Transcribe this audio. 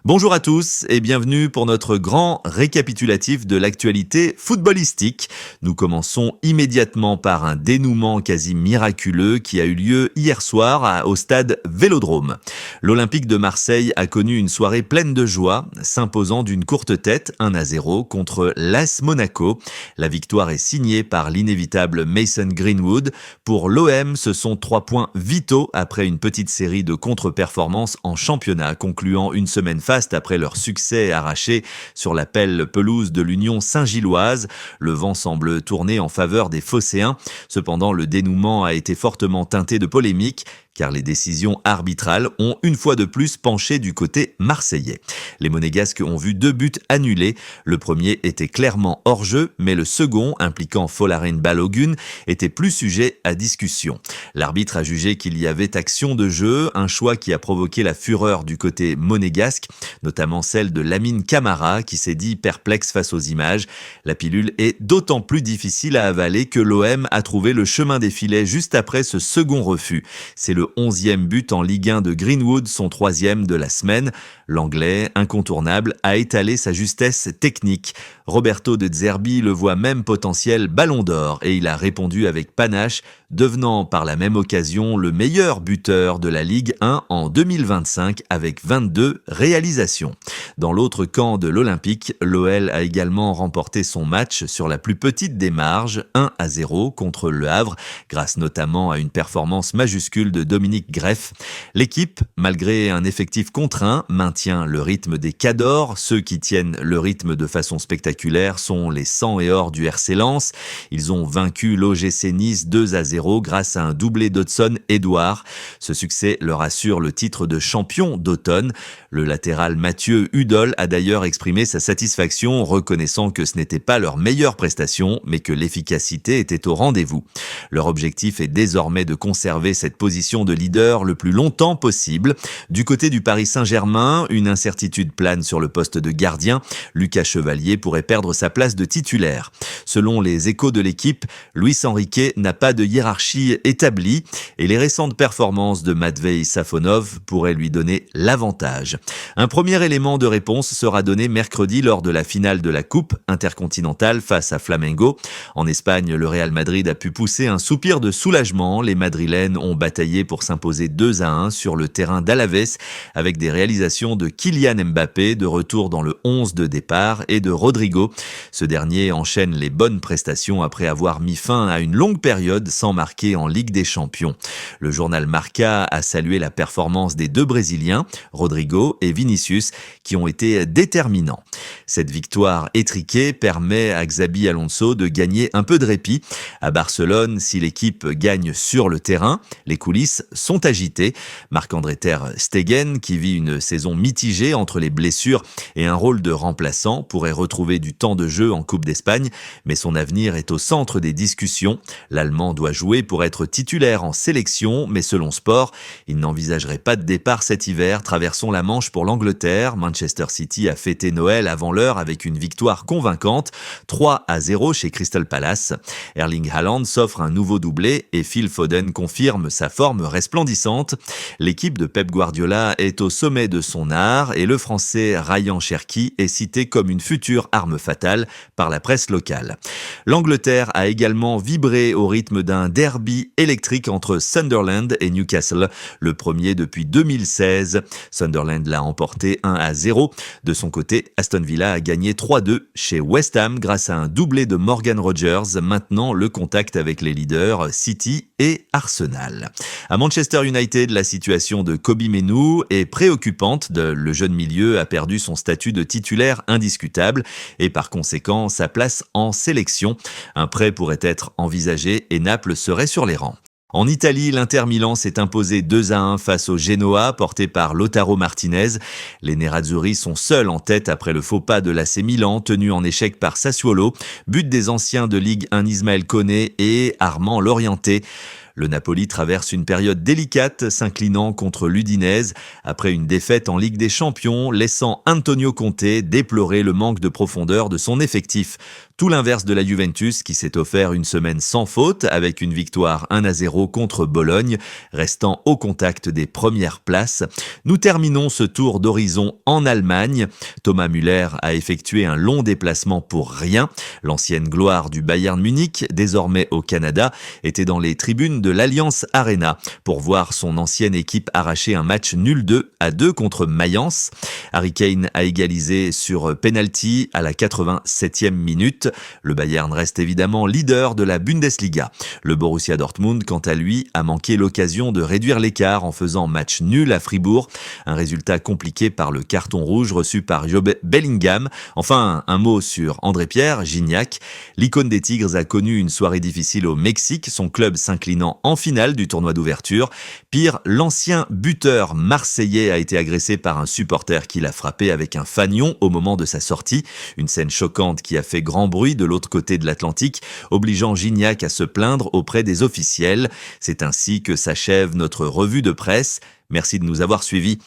Bonjour à tous et bienvenue pour notre grand récapitulatif de l'actualité footballistique. Nous commençons immédiatement par un dénouement quasi miraculeux qui a eu lieu hier soir au stade Vélodrome. L'Olympique de Marseille a connu une soirée pleine de joie, s'imposant d'une courte tête 1-0 contre l'AS Monaco. La victoire est signée par l'inévitable Mason Greenwood. Pour l'OM, ce sont 3 points vitaux après une petite série de contre-performances en championnat, concluant une semaine faste après leur succès arraché sur la belle pelouse de l'Union Saint-Gilloise. Le vent semble tourner en faveur des Phocéens. Cependant, le dénouement a été fortement teinté de polémique, car les décisions arbitrales ont une fois de plus penché du côté marseillais. Les Monégasques ont vu 2 buts annulés. Le premier était clairement hors-jeu, mais le second, impliquant Folarin Balogun, était plus sujet à discussion. L'arbitre a jugé qu'il y avait action de jeu, un choix qui a provoqué la fureur du côté monégasque, notamment celle de Lamine Camara, qui s'est dit perplexe face aux images. La pilule est d'autant plus difficile à avaler que l'OM a trouvé le chemin des filets juste après ce second refus. C'est le 11e but en Ligue 1 de Greenwood, son 3e de la semaine. L'Anglais, incontournable, a étalé sa justesse technique. Roberto De Zerbi le voit même potentiel ballon d'or et il a répondu avec panache, devenant par la même occasion le meilleur buteur de la Ligue 1 en 2025 avec 22 réalisations. Dans l'autre camp de l'Olympique, l'OL a également remporté son match sur la plus petite des marges, 1-0 contre Le Havre, grâce notamment à une performance majuscule de Dominique Greff. L'équipe, malgré un effectif contraint, maintient le rythme des Cadors. Ceux qui tiennent le rythme de façon spectaculaire sont les 100 et or du RC Lens. Ils ont vaincu l'OGC Nice 2-0 grâce à un doublé d'Hudson-Edouard. Ce succès leur assure le titre de champion d'automne. Le latéral Mathieu Hudol a d'ailleurs exprimé sa satisfaction, reconnaissant que ce n'était pas leur meilleure prestation, mais que l'efficacité était au rendez-vous. Leur objectif est désormais de conserver cette position de leader le plus longtemps possible. Du côté du Paris Saint-Germain, une incertitude plane sur le poste de gardien. Lucas Chevalier pourrait perdre sa place de titulaire. Selon les échos de l'équipe, Luis Enrique n'a pas de hiérarchie établie et les récentes performances de Matvei Safonov pourraient lui donner l'avantage. Un premier élément de réponse sera donné mercredi lors de la finale de la Coupe intercontinentale face à Flamengo. En Espagne, le Real Madrid a pu pousser un soupir de soulagement. Les Madrilènes ont bataillé pour s'imposer 2-1 sur le terrain d'Alaves avec des réalisations de Kylian Mbappé de retour dans le 11 de départ et de Rodrigo. Ce dernier enchaîne les bonnes prestations après avoir mis fin à une longue période sans marquer en Ligue des Champions. Le journal Marca a salué la performance des 2 Brésiliens, Rodrigo et Vinicius, qui ont été déterminants. Cette victoire étriquée permet à Xabi Alonso de gagner un peu de répit. À Barcelone, si l'équipe gagne sur le terrain, les coulisses sont agitées. Marc-André ter Stegen, qui vit une saison mitigée entre les blessures et un rôle de remplaçant, pourrait retrouver du temps de jeu en Coupe d'Espagne, mais son avenir est au centre des discussions. L'Allemand doit jouer pour être titulaire en sélection, mais selon Sport, il n'envisagerait pas de départ cet hiver. Traversons la Manche pour l'Angleterre. Manchester City a fêté Noël avant l'heure avec une victoire convaincante, 3-0 chez Crystal Palace. Erling Haaland s'offre un nouveau doublé et Phil Foden confirme sa forme resplendissante. L'équipe de Pep Guardiola est au sommet de son art et le Français Ryan Cherki est cité comme une future arme fatale par la presse locale. L'Angleterre a également vibré au rythme d'un derby électrique entre Sunderland et Newcastle, le premier depuis 2016. Sunderland l'a emporté 1-0. De son côté, Aston Villa a gagné 3-2 chez West Ham grâce à un doublé de Morgan Rogers, maintenant le contact avec les leaders City et Arsenal. À Manchester United, la situation de Kobe Mainoo est préoccupante. Le jeune milieu a perdu son statut de titulaire indiscutable et par conséquent sa place en sélection. Un prêt pourrait être envisagé et Naples serait sur les rangs. En Italie, l'Inter Milan s'est imposé 2-1 face au Genoa, porté par Lautaro Martinez. Les Nerazzurri sont seuls en tête après le faux pas de l'AC Milan, tenu en échec par Sassuolo. But des anciens de Ligue 1 Ismaël Koné et Armand Lorienté. Le Napoli traverse une période délicate, s'inclinant contre l'Udinese après une défaite en Ligue des Champions, laissant Antonio Conte déplorer le manque de profondeur de son effectif. Tout l'inverse de la Juventus qui s'est offert une semaine sans faute avec une victoire 1-0 contre Bologne, restant au contact des premières places. Nous terminons ce tour d'horizon en Allemagne. Thomas Müller a effectué un long déplacement pour rien. L'ancienne gloire du Bayern Munich, désormais au Canada, était dans les tribunes de l'Allianz Arena pour voir son ancienne équipe arracher un match nul 2-2 contre Mayence. Harry Kane a égalisé sur penalty à la 87e minute. Le Bayern reste évidemment leader de la Bundesliga. Le Borussia Dortmund, quant à lui, a manqué l'occasion de réduire l'écart en faisant match nul à Fribourg. Un résultat compliqué par le carton rouge reçu par Job Bellingham. Enfin, un mot sur André-Pierre Gignac. L'icône des Tigres a connu une soirée difficile au Mexique, son club s'inclinant en finale du tournoi d'ouverture. Pire, l'ancien buteur marseillais a été agressé par un supporter qui l'a frappé avec un fanion au moment de sa sortie. Une scène choquante qui a fait grand bruit de l'autre côté de l'Atlantique, obligeant Gignac à se plaindre auprès des officiels. C'est ainsi que s'achève notre revue de presse. Merci de nous avoir suivis.